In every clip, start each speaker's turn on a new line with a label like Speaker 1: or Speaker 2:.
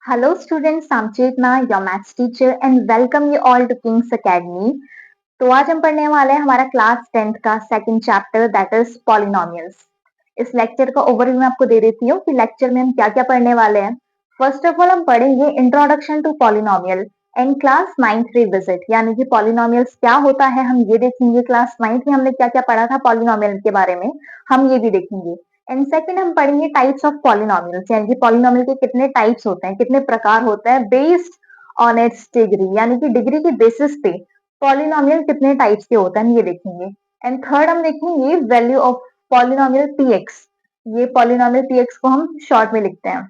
Speaker 1: Hello students, I'm Chetna, your maths teacher and welcome you all to King's Academy. तो आज हम पढ़ने वाले हैं हमारा क्लास 10th का second chapter that is polynomials. इस लेक्चर का ओवरव्यू मैं आपको दे देती हूँ कि लेक्चर में हम क्या क्या पढ़ने वाले हैं। फर्स्ट ऑफ ऑल हम पढ़ेंगे introduction to polynomial and class 9th revisit, यानी कि पॉलिनोमियल्स क्या होता है हम ये देखेंगे। क्लास 9th में हमने क्या क्या पढ़ा था पॉलिनोमियल के बारे में, हम ये भी देखेंगे। एंड सेकंड हम पढ़ेंगे टाइप्स ऑफ पॉलिनोमियल्स, यानी कि पॉलिनोमियल के कितने टाइप्स होते हैं, कितने प्रकार होते हैं बेस्ड ऑन इट्स डिग्री, यानी कि डिग्री के बेसिस पे पॉलिनोमियल कितने टाइप्स के होते हैं हम ये देखेंगे। एंड थर्ड हम देखेंगे वैल्यू ऑफ पॉलिनोमियल px। ये पॉलिनोमियल px को हम शॉर्ट में लिखते हैं,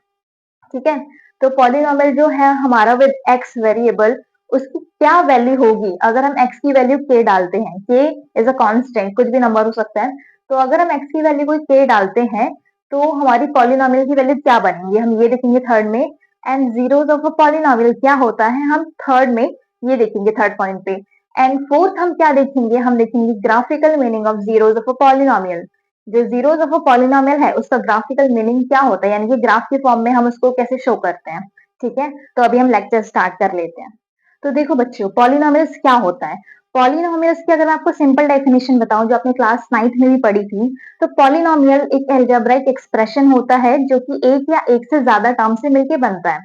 Speaker 1: ठीक है। तो पॉलिनोमियल जो है हमारा विद x वेरिएबल, उसकी क्या वैल्यू होगी अगर हम x की वैल्यू k डालते हैं। k इज अ कांस्टेंट, कुछ भी नंबर हो सकता है। तो अगर हम x की वैल्यू कोई k डालते हैं तो हमारी पॉलिनोमियल की वैल्यू क्या बनेगी हम ये देखेंगे थर्ड में। And zeros of a polynomial क्या होता है हम थर्ड में ये देखेंगे, थर्ड पॉइंट पे। एंड फोर्थ हम क्या देखेंगे, हम देखेंगे graphical meaning of zeros of a polynomial. जो जीरोस ऑफ अ पॉलिनोमियल है उसका ग्राफिकल मीनिंग क्या होता है, यानी कि ग्राफ के फॉर्म में हम उसको कैसे शो करते हैं, ठीक है। तो अभी हम लेक्चर स्टार्ट कर लेते हैं। तो देखो बच्चों, पॉलिनोमियल्स क्या होता है। पॉलिनोमियल्स की अगर मैं आपको सिंपल डेफिनेशन बताऊं जो आपने क्लास 9th में भी पढ़ी थी, तो पॉलिनोमियल एक एल्जेब्राइक एक्सप्रेशन होता है जो कि एक या एक से ज्यादा टर्म से मिलके बनता है,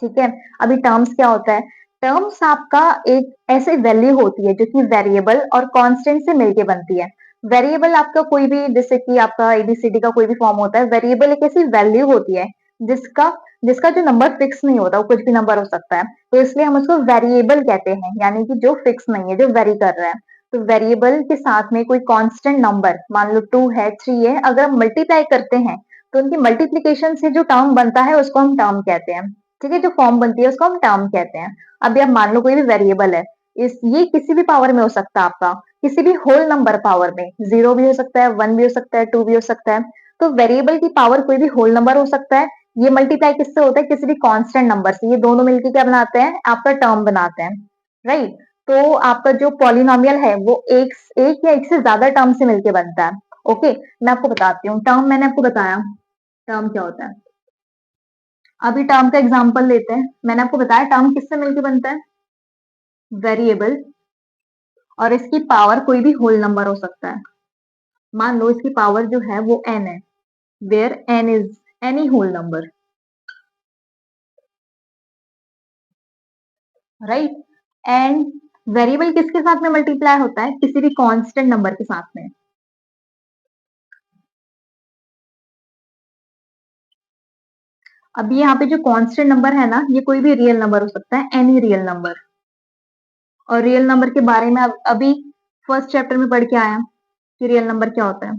Speaker 1: ठीक है। अभी टर्म्स क्या होता है, टर्म्स आपका एक ऐसे वैल्यू होती है जो कि वेरिएबल और कांस्टेंट से मिलके बनती है। वेरिएबल आपका कोई भी, जैसे कि आपका एबीसीडी का कोई भी फॉर्म होता है, वेरिएबल एक ऐसी वैल्यू होती है जिसका जिसका जो नंबर फिक्स नहीं होता, वो कुछ भी नंबर हो सकता है। तो इसलिए हम उसको वेरिएबल कहते हैं, यानी कि जो फिक्स नहीं है, जो वेरी कर रहा है। तो वेरिएबल के साथ में कोई कांस्टेंट नंबर, मान लो 2 है, 3 है, अगर हम मल्टीप्लाई करते हैं तो उनकी मल्टीप्लीकेशन से जो टर्म बनता है उसको हम टर्म कहते हैं, ठीक है। जो फॉर्म बनती है उसको हम टर्म कहते हैं। अभी आप मान लो कोई भी वेरिएबल है, इस ये किसी भी पावर में हो सकता है, आपका किसी भी होल नंबर पावर में, 0 भी हो सकता है, 1 भी हो सकता है, 2 भी हो सकता है। तो वेरिएबल की पावर कोई भी होल नंबर हो सकता है। ये मल्टीप्लाई किससे होता है, किसी भी कांस्टेंट नंबर से। ये दोनों मिलकर क्या बनाते हैं, आपका टर्म बनाते हैं, राइट। तो आपका जो पॉलिनोमियल है वो एक या एक से ज्यादा टर्म से मिलकर बनता है। ओके, मैं आपको बताती हूँ टर्म, मैंने आपको बताया टर्म क्या होता है। अभी टर्म का एग्जांपल लेते हैं। मैंने आपको बताया टर्म किससे मिलकर बनता है, वेरिएबल और इसकी पावर कोई भी होल नंबर हो सकता है। मान लो इसकी पावर जो है वो n है, where n is any whole number, right. And variable किसके साथ में मल्टीप्लाई होता है, किसी भी कांस्टेंट नंबर के साथ में। अब यहाँ पे जो कांस्टेंट नंबर है ना, ये कोई भी रियल नंबर हो सकता है, एनी रियल नंबर। और रियल नंबर के बारे में अभी फर्स्ट चैप्टर में पढ़ के आया कि रियल नंबर क्या होता है।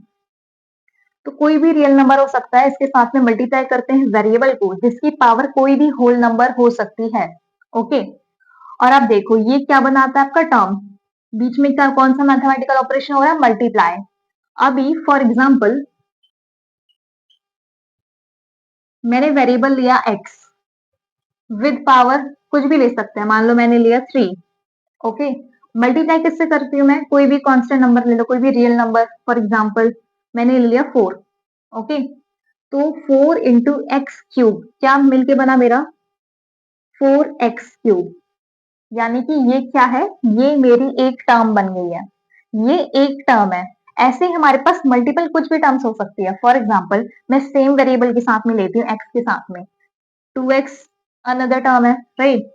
Speaker 1: तो कोई भी रियल नंबर हो सकता है, इसके साथ में मल्टीप्लाई करते हैं वेरिएबल को जिसकी पावर कोई भी होल नंबर हो सकती है। ओके, और आप देखो ये क्या बनाता है आपका टर्म, बीच में क्या कौन सा मैथमेटिकल ऑपरेशन हो रहा है, मल्टीप्लाई। अभी फॉर एग्जांपल मैंने वेरिएबल लिया x विद पावर, कुछ भी ले सकते हैं, मान लो मैंने लिया 3। ओके, मल्टीप्लाई किससे करती हूँ मैं, कोई भी कांस्टेंट नंबर ले लो, कोई भी रियल नंबर। फॉर एग्जांपल मैंने ले लिया 4। ओके, तो 4 इंटू एक्स क्यूब क्या मिलके बना मेरा, 4x क्यूब। यानी कि ये क्या है, ये मेरी एक टर्म बन गई है, ये एक टर्म है। ऐसे ही हमारे पास मल्टीपल कुछ भी टर्म्स हो सकती है। फॉर एग्जाम्पल मैं सेम वेरिएबल के साथ में लेती हूँ, एक्स के साथ में 2x अनदर टर्म है, राइट।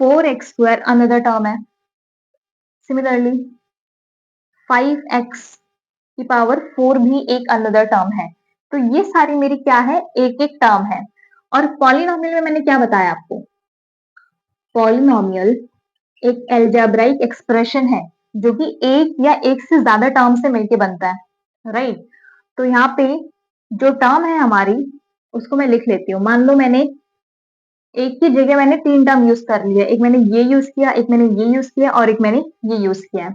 Speaker 1: 4x² अनदर टर्म है। सिमिलरली 5x की पावर 4 भी एक अनदर टर्म है। तो ये सारी मेरी क्या है, एक एक टर्म है। और पॉलिनोमियल में मैंने क्या बताया आपको, पॉलिनोमियल एक एल्जेब्राइक एक्सप्रेशन है जो कि एक या एक से ज्यादा टर्म से मिलके बनता है, राइट। तो यहाँ पे जो टर्म है हमारी उसको मैं लिख लेती हूँ। मान लो मैंने एक की जगह मैंने 3 टर्म यूज कर लिया, एक मैंने ये यूज किया, एक मैंने ये यूज किया और एक मैंने ये यूज किया।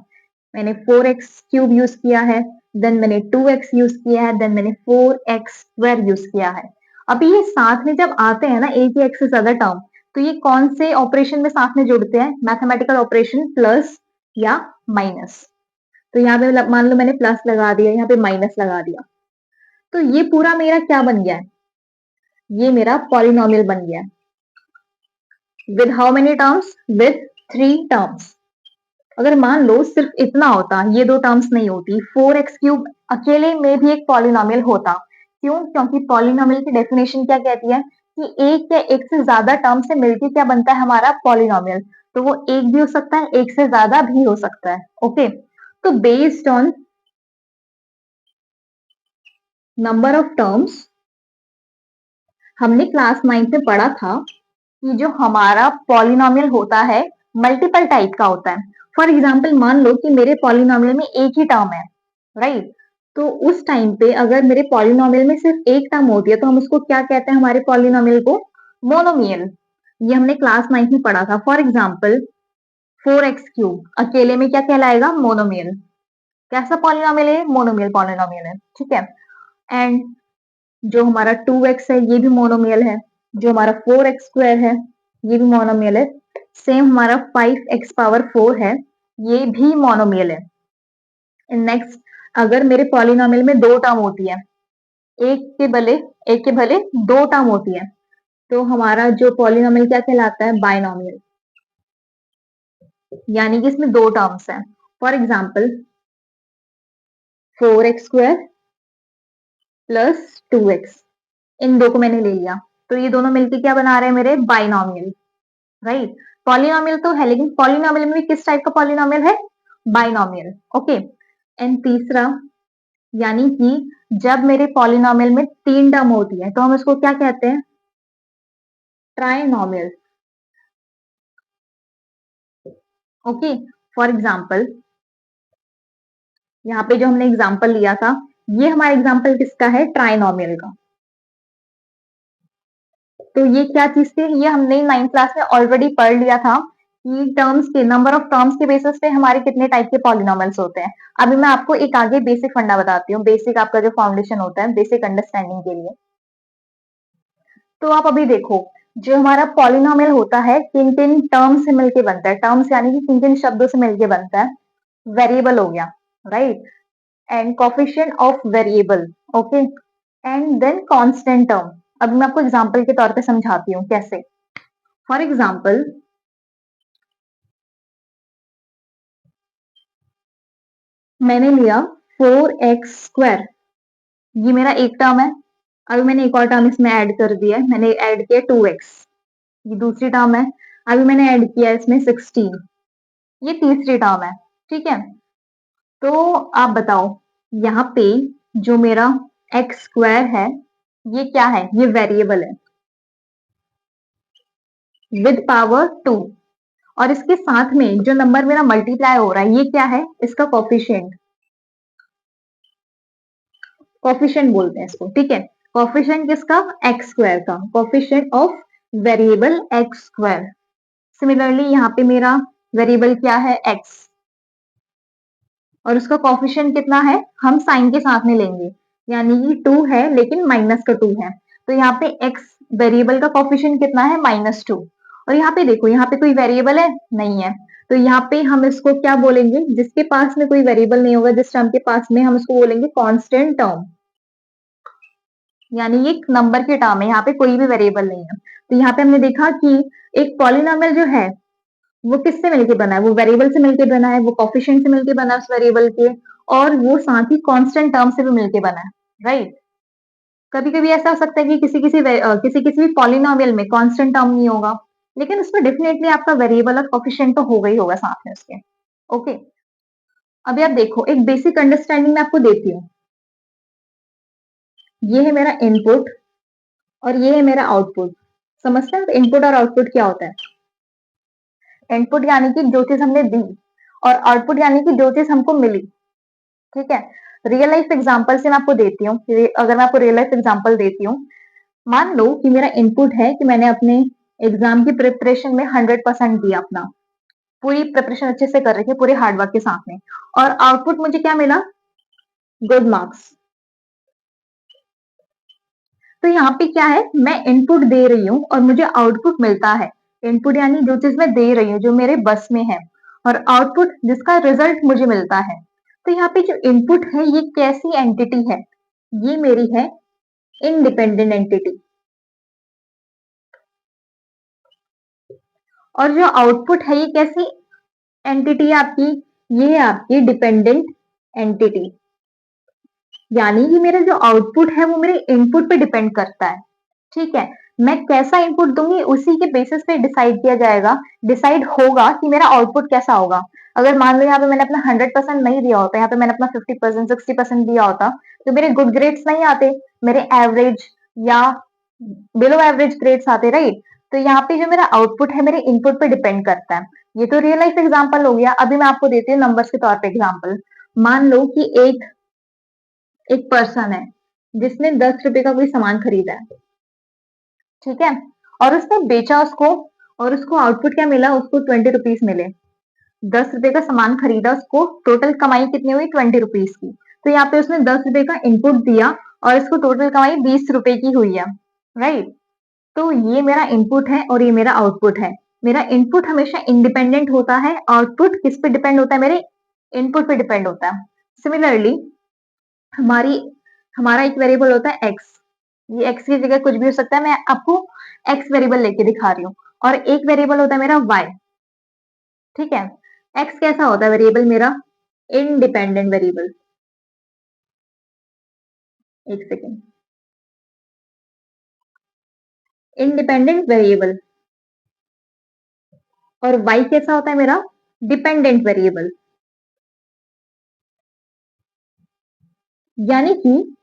Speaker 1: मैंने 4x³ यूज किया है, देन मैंने 2x यूज किया है, देन मैंने 4x² यूज किया है। अभी ये साथ में जब आते हैं ना, एक या एक से ज्यादा टर्म, तो ये कौन से ऑपरेशन में साथ में जुड़ते हैं, मैथमेटिकल ऑपरेशन प्लस या माइनस। तो यहाँ पे मान लो मैंने प्लस लगा दिया, यहाँ पे माइनस लगा दिया, तो ये पूरा मेरा क्या बन गया है, ये मेरा पॉलिनोमियल बन गया। With how many terms? With 3 terms. अगर मान लो सिर्फ इतना होता, ये 2 टर्म्स नहीं होती, 4x क्यूब अकेले में भी एक पॉलिनोमियल होता। क्यों? क्योंकि पॉलिनोमियल की डेफिनेशन क्या कहती है कि एक या एक से ज्यादा टर्म से मिलकर क्या बनता है हमारा पॉलिनोमियल। तो वो एक भी हो सकता है, एक से ज्यादा भी हो सकता है। ओके, तो based on number of terms, हमने क्लास 9 में पढ़ा था कि जो हमारा पॉलिनोमियल होता है मल्टीपल टाइप का होता है। फॉर एग्जाम्पल मान लो कि मेरे पॉलिनोमियल में एक ही टर्म है, राइट? तो उस टाइम पे अगर मेरे पॉलिनोमियल में सिर्फ एक टर्म होती है तो हम उसको क्या कहते हैं, हमारे पॉलिनोमियल को? मोनोमियल। ये हमने क्लास 9 में पढ़ा था। फॉर एग्जाम्पल 4x³ अकेले में क्या कहलाएगा? मोनोमियल। कैसा पॉलिनोमियल है? मोनोमियल पॉलिनोमियल है, ठीक है। एंड जो हमारा 2x है ये भी मोनोमियल है, जो हमारा 4x² है ये भी मोनोमियल है, सेम हमारा 5x⁴ है ये भी मोनोमियल है। नेक्स्ट, अगर मेरे पॉलिनोमियल में 2 टर्म होती है, एक के भले 2 टर्म होती है, तो हमारा जो पॉलिनोमियल क्या कहलाता है? बाइनोमियल। यानी कि इसमें 2 टर्म्स हैं। For example 4x² plus 2x, इन दो को मैंने ले लिया, तो ये दोनों मिलके क्या बना रहे हैं मेरे? Binomial, right? पॉलिनोमियल तो है, लेकिन पॉलिनोमियल में किस टाइप का पॉलिनोमियल है? बाइनोमियल। ओके। एंड तीसरा, यानी कि जब मेरे पॉलिनोमियल में 3 टर्म होती है तो हम इसको क्या कहते हैं? ट्राइनोमियल। ओके। फॉर एग्जाम्पल यहाँ पे जो हमने एग्जाम्पल लिया था, ये हमारा एग्जाम्पल किसका है? ट्राइनोमियल का। तो ये क्या चीज थी? ये हमने 9th क्लास में ऑलरेडी पढ़ लिया था कि टर्म्स के नंबर ऑफ टर्म्स के बेसिस पे हमारे कितने टाइप के पॉलिनोमियल्स होते हैं। अभी मैं आपको एक आगे बेसिक फंडा बताती हूँ, बेसिक आपका जो फाउंडेशन होता है बेसिक अंडरस्टैंडिंग के लिए। तो आप अभी देखो, जो हमारा पॉलिनोमियल होता है किन किन टर्म से मिलके बनता है? टर्म्स यानी कि किन किन शब्दों से मिलके बनता है? वेरिएबल हो गया, right? And coefficient of variable, okay. And then constant term. अब मैं आपको एग्जांपल के तौर पे समझाती हूँ कैसे। फॉर एग्जांपल मैंने लिया 4x², ये मेरा एक टर्म है। अभी मैंने एक और टर्म इसमें ऐड कर दिया है, मैंने ऐड किया 2x, ये दूसरी टर्म है। अभी मैंने ऐड किया इसमें 16, ये तीसरी टर्म है, ठीक है। तो आप बताओ, यहाँ पे जो मेरा x² है ये क्या है? ये वेरिएबल है विद पावर 2, और इसके साथ में जो नंबर मेरा मल्टीप्लाई हो रहा है ये क्या है? इसका कोफिशिएंट। कोफिशिएंट बोलते हैं इसको, ठीक है। कोफिशिएंट किसका? x² का, coefficient of variable x²। Similarly यहाँ पे मेरा वेरिएबल क्या है? x, और उसका कोफिशिएंट कितना है? हम साइन के साथ में लेंगे, यानी कि 2 है लेकिन माइनस का 2 है, तो यहाँ पे x वेरिएबल का कोफिशिएंट कितना है? -2। और यहाँ पे देखो, यहाँ पे कोई वेरिएबल है? नहीं है, तो यहाँ पे हम इसको क्या बोलेंगे? जिसके पास में कोई वेरिएबल नहीं होगा, जिस टर्म के पास में, हम उसको बोलेंगे कांस्टेंट टर्म, यानी ये एक नंबर के टर्म है, यहाँ पे कोई भी वेरिएबल नहीं है। तो यहाँ पे हमने देखा कि एक पॉलिनोमियल जो है वो किससे मिलके बना है? वो वेरिएबल से मिलके बना है, वो कोफिशिएंट से मिलके बना है उस वेरिएबल के, और वो साथ ही कांस्टेंट टर्म से भी मिलके बना है, राइट? कभी कभी ऐसा हो सकता है कि किसी किसी भी पॉलिनोमियल में कांस्टेंट टर्म नहीं होगा, लेकिन उसमें डेफिनेटली आपका वेरिएबल और कोफिशिएंट तो होगा ही होगा साथ में उसके। ओके, अभी आप देखो, एक बेसिक अंडरस्टैंडिंग मैं आपको देती हूँ। ये है मेरा इनपुट और ये है मेरा आउटपुट। समझते हैं इनपुट और आउटपुट क्या होता है? इनपुट यानी कि जो चीज हमने दी, और आउटपुट यानी कि जो चीज हमको मिली, ठीक है। रियल लाइफ एग्जांपल से मैं आपको देती हूँ, अगर मैं आपको रियल लाइफ एग्जांपल देती हूँ, मान लो कि मेरा इनपुट है कि मैंने अपने एग्जाम की प्रिपरेशन में 100% दिया, अपना पूरी प्रिपरेशन अच्छे से कर रखी है पूरे हार्डवर्क के साथ में, और आउटपुट मुझे क्या मिला? Good marks. तो यहाँ पे क्या है? मैं इनपुट दे रही हूँ और मुझे आउटपुट मिलता है। इनपुट यानी जो चीज मैं दे रही हूँ जो मेरे बस में है, और आउटपुट जिसका रिजल्ट मुझे मिलता है। तो यहाँ पे जो इनपुट है ये कैसी एंटिटी है? ये मेरी है इंडिपेंडेंट एंटिटी। और जो आउटपुट है ये कैसी एंटिटी है आपकी, ये है आपकी डिपेंडेंट एंटिटी, यानी कि मेरा जो आउटपुट है वो मेरे इनपुट पे डिपेंड करता है। ठीक है, मैं कैसा इनपुट दूंगी उसी के बेसिस पे डिसाइड किया जाएगा, डिसाइड होगा कि मेरा आउटपुट कैसा होगा। अगर मान लो यहाँ पे मैंने अपना 100% नहीं दिया होता, यहाँ पे मैंने अपना 50% 60% दिया होता, तो मेरे गुड ग्रेड्स नहीं आते, मेरे एवरेज या बिलो एवरेज ग्रेड्स आते, राइट। तो यहाँ पे जो मेरा आउटपुट है मेरे इनपुट पे डिपेंड करता है। ये तो रियल लाइफ एग्जाम्पल हो गया। अभी मैं आपको देती हूँ नंबर्स के तौर पे एग्जाम्पल। मान लो कि एक एक पर्सन है जिसने 10 रुपए का कोई सामान खरीदा है, ठीक है, और उसने बेचा उसको, और उसको आउटपुट क्या मिला, उसको 20 रुपीज मिले। 10 रुपए का सामान खरीदा, उसको टोटल कमाई कितनी हुई, 20 रुपीज की। तो यहाँ पे उसने 10 रुपए का इनपुट दिया और इसको टोटल कमाई 20 रुपए की हुई है, राइट। तो ये मेरा इनपुट है और ये मेरा आउटपुट है। मेरा इनपुट हमेशा इंडिपेंडेंट होता है, आउटपुट किस पे डिपेंड होता है, मेरे इनपुट पे डिपेंड होता है। सिमिलरली हमारी हमारा एक वेरिएबल होता है एक्स, ये एक्स की जगह कुछ भी हो सकता है, मैं आपको एक्स वेरिएबल लेके दिखा रही हूँ। और एक वेरिएबल होता है मेरा वाई, ठीक है। एक्स कैसा होता है वेरिएबल मेरा, इंडिपेंडेंट वेरिएबल। एक सेकेंड, इंडिपेंडेंट वेरिएबल। और वाई कैसा होता है मेरा, डिपेंडेंट वेरिएबल। यानी कि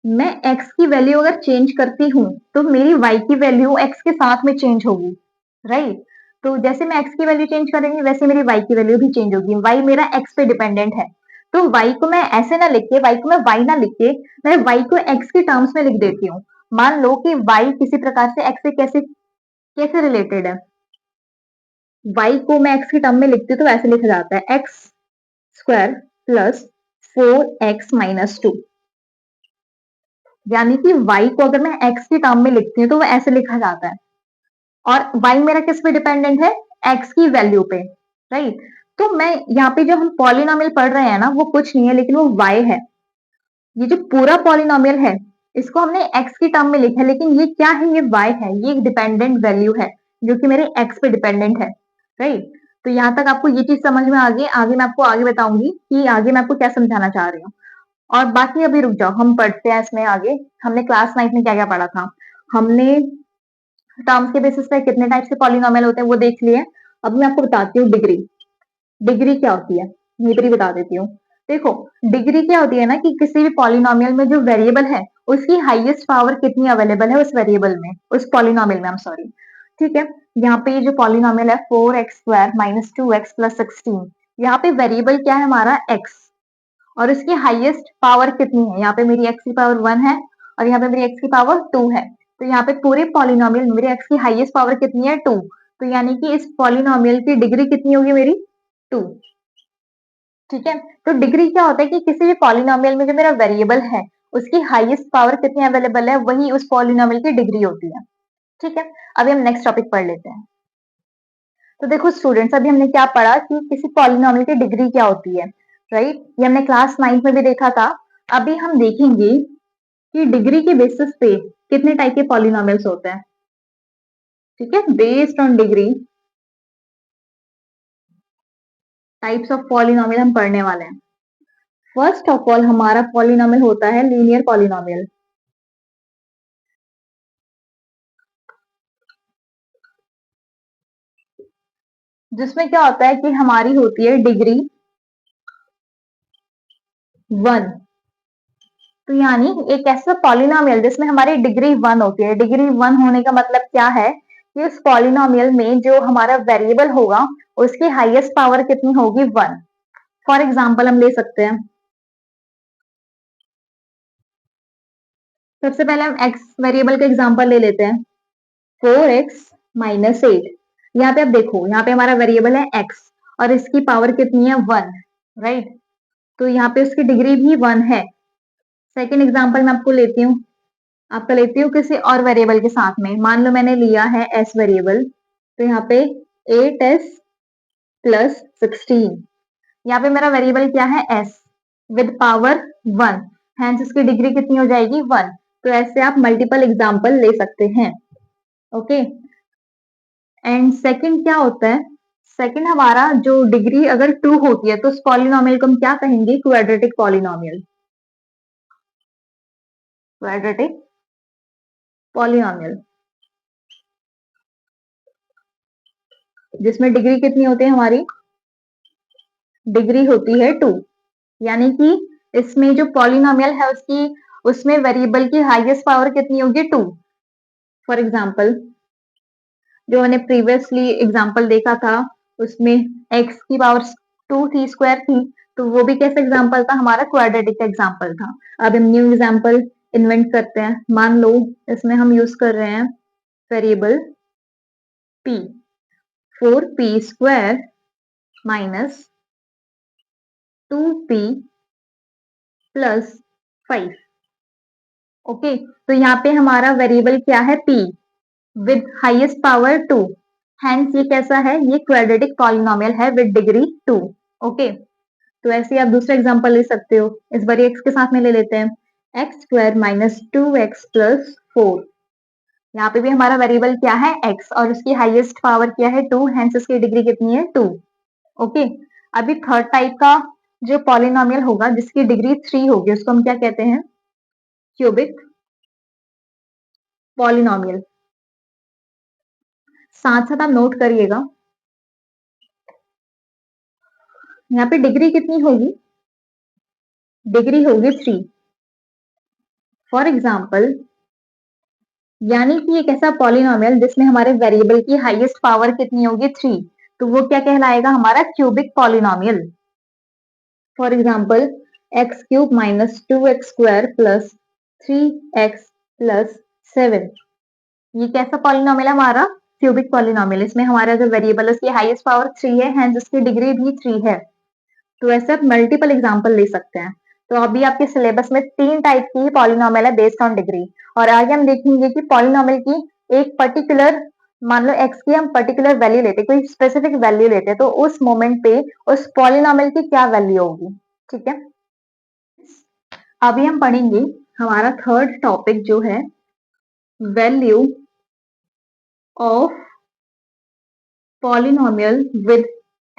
Speaker 1: मैं x की वैल्यू अगर चेंज करती हूँ तो मेरी y की वैल्यू x के साथ में चेंज होगी, राइट। तो जैसे मैं x की वैल्यू चेंज करेंगे वैसे मेरी y की वैल्यू भी चेंज होगी। y मेरा x पे डिपेंडेंट है, तो y को मैं ऐसे ना लिख के, y को मैं y ना लिख के, मैं y को x के टर्म्स में लिख देती हूँ। मान लो कि y किसी प्रकार से x से कैसे कैसे रिलेटेड है, y को मैं x के टर्म में लिखती हूँ तो ऐसे लिखा जाता है एक्स स्क्वायर प्लस 4x-2। यानी कि y को अगर मैं x के टर्म में लिखती हूँ तो वो ऐसे लिखा जाता है। और y मेरा किस पे डिपेंडेंट है, x की वैल्यू पे, राइट। तो मैं यहाँ पे जो हम पॉलिनोमियल पढ़ रहे हैं ना वो कुछ नहीं है लेकिन वो y है। ये जो पूरा पॉलिनोमियल है इसको हमने x की टर्म में लिखा है, लेकिन ये क्या है, ये y है, ये एक डिपेंडेंट वैल्यू है जो कि मेरे x पे डिपेंडेंट है, राइट। तो यहाँ तक आपको ये चीज समझ में आ गई। आगे मैं आपको आगे बताऊंगी कि आगे मैं आपको क्या समझाना चाह रही हूँ। और बाकी अभी रुक जाओ, हम पढ़ते हैं इसमें आगे। हमने क्लास 9 में क्या क्या पढ़ा था, हमने टर्म्स के बेसिस पे कितने टाइप के पॉलिनोमियल होते हैं वो देख लिए। अब मैं आपको बताती हूँ डिग्री। डिग्री क्या होती है, यहीं पर ही बता देती हूँ। देखो, डिग्री क्या होती है ना कि किसी भी पॉलिनोमियल में जो वेरिएबल है उसकी हाईएस्ट पावर कितनी अवेलेबल है उस वेरिएबल में, उस पॉलिनोमियल में, आई एम सॉरी, ठीक है। यहाँ पे ये जो पॉलिनोमियल है 4x² - 2x + 16, यहाँ पे वेरिएबल क्या है हमारा x, और इसकी हाईएस्ट पावर कितनी है, यहाँ पे मेरी x की पावर 1 है और यहाँ पे मेरी x की पावर 2 है। तो यहाँ पे पूरे पॉलिनोमियल में मेरे x की हाईएस्ट पावर कितनी है, 2। तो यानी कि इस पॉलिनोमियल की डिग्री कितनी होगी मेरी, 2, ठीक है। तो डिग्री क्या होता है कि किसी भी पॉलिनोमियल में जो मेरा वेरिएबल है उसकी हाईएस्ट पावर कितनी अवेलेबल है वही उस पॉलिनोमियल की डिग्री होती है, ठीक है। अभी हम नेक्स्ट टॉपिक पढ़ लेते हैं। तो देखो स्टूडेंट्स, अभी हमने क्या पढ़ा कि किसी पॉलिनोमियल की डिग्री क्या होती है, राइट। ये हमने क्लास 9 में भी देखा था। अभी हम देखेंगे कि डिग्री के बेसिस पे कितने टाइप के पॉलिनोमियल्स होते हैं, ठीक है। Based on degree types of polynomial हम पढ़ने वाले हैं। फर्स्ट ऑफ ऑल हमारा पॉलिनोमियल होता है लीनियर पॉलिनोमियल, जिसमें क्या होता है कि हमारी होती है डिग्री 1। तो यानी एक ऐसा पॉलिनोमियल जिसमें हमारी डिग्री 1 होती है। डिग्री 1 होने का मतलब क्या है कि उस पॉलिनोमियल में जो हमारा वेरिएबल होगा उसकी हाईएस्ट पावर कितनी होगी, 1। फॉर एग्जाम्पल हम ले सकते हैं, सबसे पहले हम x वेरिएबल का एग्जाम्पल ले लेते हैं, 4x-8। यहाँ पे आप देखो, यहाँ पे हमारा वेरिएबल है x और इसकी पावर कितनी है, 1, राइट। तो यहाँ पे उसकी डिग्री भी 1 है। सेकेंड एग्जाम्पल मैं आपको लेती हूँ, आपका लेती हूँ किसी और वेरिएबल के साथ में। मान लो मैंने लिया है s वेरिएबल, तो यहाँ पे 8s + 16, यहाँ पे मेरा वेरिएबल क्या है, s विद पावर 1, हेंस इसकी डिग्री कितनी हो जाएगी, 1। तो ऐसे आप मल्टीपल एग्जाम्पल ले सकते हैं, ओके। एंड सेकंड क्या होता है, सेकंड हमारा जो डिग्री अगर 2 होती है तो उस पॉलिनोमियल को हम क्या कहेंगे, क्वाड्रेटिक पॉलिनोमियल, क्वाड्रेटिक पॉलिनोमियल, जिसमें डिग्री कितनी होती है हमारी, डिग्री होती है 2, यानी कि इसमें जो पॉलिनोमियल है उसकी, उसमें वेरिएबल की हाईएस्ट पावर कितनी होगी, 2। फॉर एग्जाम्पल जो मैंने प्रीवियसली एग्जाम्पल देखा था उसमें x की पावर 2 थी, स्क्वायर थी, तो वो भी कैसा एग्जाम्पल था, हमारा क्वाड्रेटिक एग्जाम्पल था। अब हम न्यू एग्जाम्पल इन्वेंट करते हैं। मान लो इसमें हम यूज कर रहे हैं variable p, 4p square minus 2p plus 5। Okay, तो यहाँ पे हमारा वेरिएबल क्या है, p with highest power 2, hence ये कैसा है, ये क्वाड्रेटिक पॉलिनोमियल है विद डिग्री 2। ओके, तो ऐसे ही आप दूसरा एग्जांपल ले सकते हो। इस बार x के साथ में ले लेते हैं, x square minus 2x plus 4। यहाँ पे भी हमारा वेरिएबल क्या है, x, और उसकी हाईएस्ट पावर क्या है, 2, हेंस इसकी डिग्री कितनी है, 2। ओके, अभी थर्ड टाइप का जो पॉलिनोमियल होगा जिसकी डिग्री 3 होगी उसको हम क्या कहते हैं, क्यूबिक पॉलिनोमियल। साथ साथ आप नोट करिएगा, यहाँ पे डिग्री कितनी होगी, डिग्री होगी 3। फॉर एग्जाम्पल, यानी कि एक ऐसा पॉलिनोमियल जिसमें हमारे वेरिएबल की हाईएस्ट पावर कितनी होगी, 3, तो वो क्या कहलाएगा, हमारा cubic polynomial. For example x cube minus 2x square plus 3x plus 7, ये कैसा पॉलिनोमियल है, हमारा क्यूबिक पॉलिनोमियल। इसमें हमारा जो वेरिएबल है उसकी हाईएस्ट पावर 3 है, हेंस उसकी डिग्री भी 3 है। तो ऐसे आप मल्टीपल एग्जाम्पल ले सकते हैं। तो अभी आपके सिलेबस में 3 टाइप की पॉलिनोमियल है बेस्ड ऑन डिग्री, और आगे हम देखेंगे कि पॉलिनोमियल की एक पर्टिकुलर, मान लो x की हम पर्टिकुलर वैल्यू लेते हैं, कोई स्पेसिफिक वैल्यू लेते हैं, तो उस मोमेंट पे उस पॉलिनोमियल की क्या वैल्यू होगी। ठीक है, अभी हम पढ़ेंगे हमारा थर्ड टॉपिक जो है value of polynomial with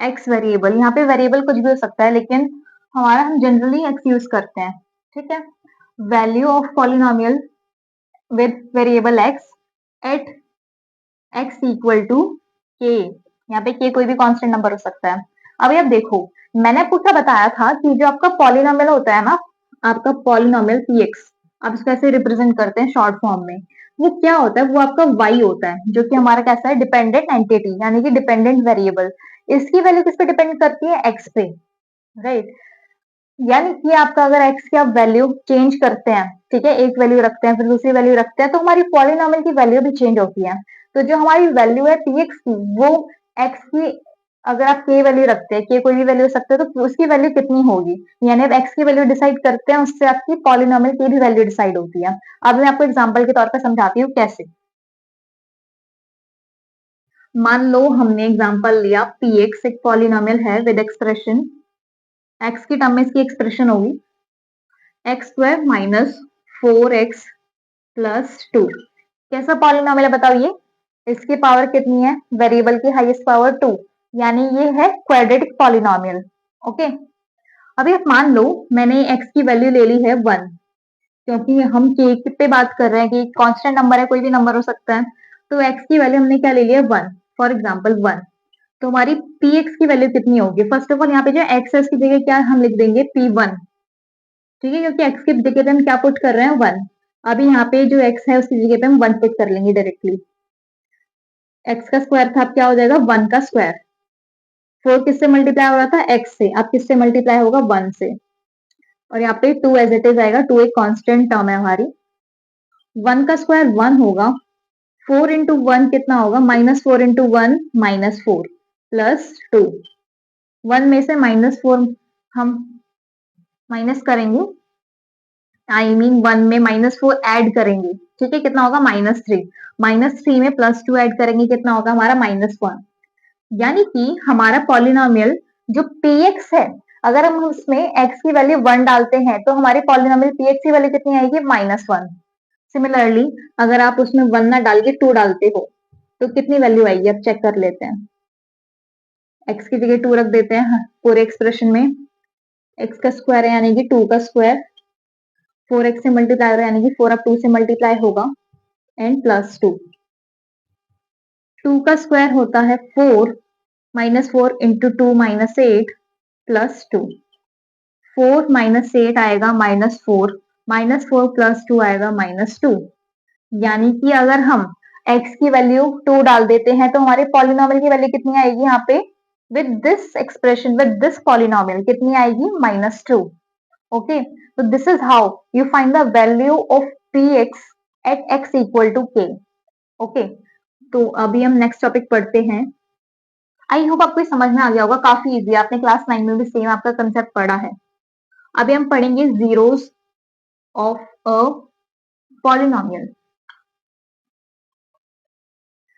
Speaker 1: x variable. यहाँ पे वेरिएबल कुछ भी हो सकता है, लेकिन हमारा हम जनरली x यूज करते हैं। ठीक है, value of polynomial with variable x at x equal to k। यहाँ पे k कोई भी कांस्टेंट नंबर हो सकता है। अभी आप देखो, मैंने आपको क्या बताया था कि जो आपका पॉलिनोमियल होता है ना, आपका पॉलिनोमियल px, आप इसको ऐसे रिप्रेजेंट करते हैं शॉर्ट फॉर्म में, वो क्या होता है, वो आपका y होता है, जो कि हमारा कैसा है, डिपेंडेंट एंटिटी, यानी कि डिपेंडेंट वेरिएबल। इसकी वैल्यू किस पे डिपेंड करती है, x पे, राइट। यानी कि आपका अगर x की आप वैल्यू चेंज करते हैं, ठीक है, एक वैल्यू रखते हैं फिर दूसरी वैल्यू रखते हैं, तो हमारी पॉलिनोमियल की वैल्यू भी चेंज होती है। तो जो हमारी वैल्यू है px की, वो x की, अगर आप k वैल्यू रखते हैं, k कोई भी वैल्यू सकते हैं, तो उसकी वैल्यू कितनी होगी, यानी आप x की वैल्यू डिसाइड करते हैं, उससे आपकी पॉलिनोमियल की भी वैल्यू डिसाइड होती है। अब मैं आपको एग्जाम्पल के तौर पर समझाती हूँ कैसे। मान लो हमने एग्जाम्पल लिया px एक पॉलिनोमियल है विद एक्सप्रेशन, x की टर्म में इसकी एक्सप्रेशन होगी x square minus 4x plus 2। कैसा पॉलिनोमियल है बताओ ये, इसकी पावर कितनी है, वेरिएबल की हाईएस्ट पावर 2, यानी ये है क्वाड्रेटिक पॉलिनोमियल। ओके, अभी आप मान लो मैंने x की वैल्यू ले ली है 1, क्योंकि हम k पे बात कर रहे हैं कि कांस्टेंट नंबर है, कोई भी नंबर हो सकता है, तो x की वैल्यू हमने क्या ले लिया, 1, फॉर एग्जाम्पल 1। तो हमारी px की वैल्यू कितनी होगी, फर्स्ट ऑफ ऑल यहाँ पे जो x है उसकी जगह क्या हम लिख देंगे, p1। ठीक है, क्योंकि x की जगह पे हम क्या पुट कर रहे हैं, 1। अभी यहाँ पे जो x है उसकी जगह पे हम 1 पुट कर लेंगे डायरेक्टली। x का स्क्वायर था, अब क्या हो जाएगा, 1 का स्क्वायर। 4 किससे मल्टीप्लाई हो रहा था, x से, अब किससे मल्टीप्लाई होगा, 1 से। और यहाँ पे 2 एज इट इज आएगा, 2 एक कांस्टेंट टर्म है हमारी। 1 का स्क्वायर 1 होगा, 4 इंटू 1 कितना होगा, -4 इंटू 1 -4 प्लस 2। 1 में से -4 हम माइनस करेंगे, आई मीन 1 में -4 ऐड करेंगे, ठीक है, कितना होगा, -3। -3 में +2 ऐड करेंगे, कितना होगा हमारा, -1। यानी कि हमारा पॉलिनोमियल जो px है, अगर हम उसमें x की वैल्यू 1 डालते हैं तो हमारे पॉलिनोमियल px की वैल्यू कितनी आएगी, -1। सिमिलरली अगर आप उसमें 1 ना डाल के 2 डालते हो, तो कितनी वैल्यू आएगी, अब चेक कर लेते हैं। x की जगह 2 रख देते हैं पूरे एक्सप्रेशन में। x का स्क्वायर है यानी कि 2 का स्क्वायर, 4x से मल्टीप्लाई होगा यानी कि 4 अब 2 से मल्टीप्लाई होगा, एंड प्लस 2। 2 का स्क्वायर होता है 4, -4 इंटू 2 -8 प्लस 2। 4 -8 आएगा -4, -4 प्लस 2 आएगा -2। यानी कि अगर हम x की वैल्यू 2 डाल देते हैं तो हमारे पॉलिनोमियल की वैल्यू कितनी आएगी यहाँ पे, with this expression, with this polynomial कितनी आएगी, -2। Okay, so this is how you find the value of px at x equal to k. Okay, तो अभी हम नेक्स्ट टॉपिक पढ़ते हैं। आई होप आपको समझ में आ गया होगा, काफी इजी है, आपने क्लास 9 में भी सेम आपका कंसेप्ट पढ़ा है। अभी हम पढ़ेंगे जीरोस ऑफ अ पॉलिनोमियल।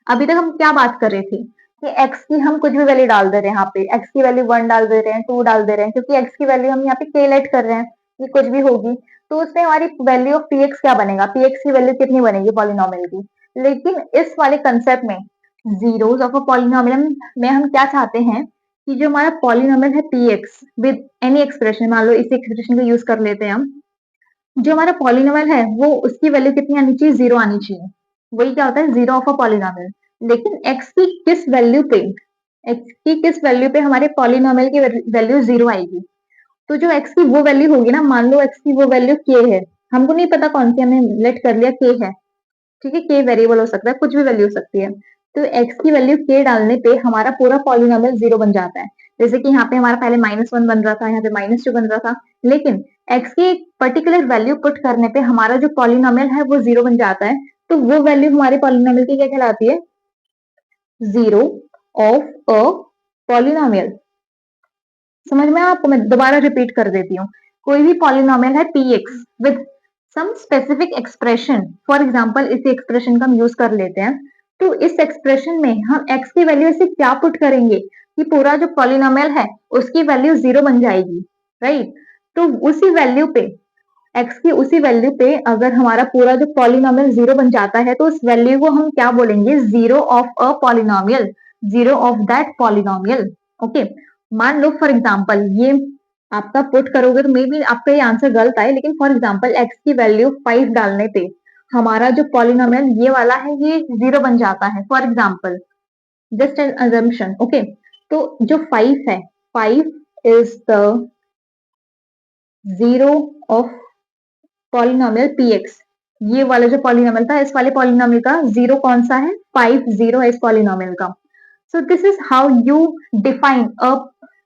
Speaker 1: अभी तक हम क्या बात कर रहे थे कि x की हम कुछ भी वैल्यू डाल दे रहे हैं, यहाँ पे x की वैल्यू 1 डाल दे रहे हैं, 2 डाल दे रहे हैं, क्योंकि x की वैल्यू हम यहाँ पे k लेट कर रहे हैं, ये कुछ भी होगी, तो उसमें हमारी वैल्यू ऑफ px क्या बनेगा, px की वैल्यू कितनी बनेगी पॉलिनोमियल की। लेकिन इस वाले कंसेप्ट में जीरोस ऑफ अ पॉलिनोमियल में हम क्या चाहते हैं कि जो हमारा पॉलिनोमियल है px विद एनी एक्सप्रेशन, मान लो इस एक्सप्रेशन को यूज कर लेते हैं हम, जो हमारा पॉलिनोमियल है वो उसकी वैल्यू कितनी आनी चाहिए, 0 आनी चाहिए। वही क्या होता है, जीरो ऑफ अ पॉलिनोमियल। लेकिन x की किस वैल्यू पे, x की किस वैल्यू पे हमारे पॉलिनोमियल की वैल्यू 0 आएगी। तो जो x की वो वैल्यू होगी ना, मान लो x की वो वैल्यू k है, हमको नहीं पता कौन सी, हमने लेट कर लिया k है, ठीक है, k वेरिएबल हो सकता है, कुछ भी वैल्यू हो सकती है। तो x की वैल्यू k डालने पे हमारा पूरा पॉलिनोमियल 0 बन जाता है। जैसे कि यहाँ पे हमारा पहले -1 बन रहा था, यहाँ पे -2 बन रहा था, लेकिन x की एक पर्टिकुलर वैल्यू पुट करने पे हमारा जो पॉलिनोमियल है वो 0 बन जाता है। तो वो वैल्यू हमारे पॉलिनोमियल की क्या कहलाती है, जीरो ऑफ अ पॉलिनोमियल। समझ में आपको, मैं दोबारा रिपीट कर देती हूँ। कोई भी पॉलिनोमियल है px with some specific expression, for example इस एक्सप्रेशन का हम यूज कर लेते हैं, तो इस एक्सप्रेशन में हम x की वैल्यू से क्या पुट करेंगे कि पूरा जो पॉलिनोमियल है उसकी वैल्यू 0 बन जाएगी, राइट। तो उसी वैल्यू पे, x की उसी वैल्यू पे अगर हमारा पूरा जो पॉलिनोमियल 0 बन जाता है तो उस वैल्यू को हम क्या बोलेंगे, zero of a polynomial, zero of that polynomial. Okay, मान लो फॉर एग्जांपल ये आपका पुट करोगे तो मे बी आपका ये आंसर गलत आए, लेकिन फॉर एग्जांपल x की वैल्यू 5 डालने पे हमारा जो पॉलिनोमियल ये वाला है ये 0 बन जाता है, for example, just an assumption. Okay, तो जो 5 है, 5 is the zero of polynomial px। ये वाला जो पॉलिनोमियल था, इस वाले पॉलिनोमियल का जीरो कौन सा है, 5, जीरो है इस पॉलिनोमियल का। So this is how you define a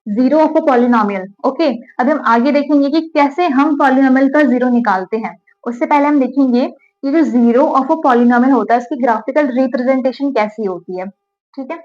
Speaker 1: zero of a polynomial. Okay, अब हम आगे देखेंगे कि कैसे हम पॉलिनोमियल का जीरो निकालते हैं। उससे पहले हम देखेंगे कि जो जीरो ऑफ अ पॉलिनोमियल होता है उसकी ग्राफिकल रिप्रेजेंटेशन कैसी होती है, ठीक है।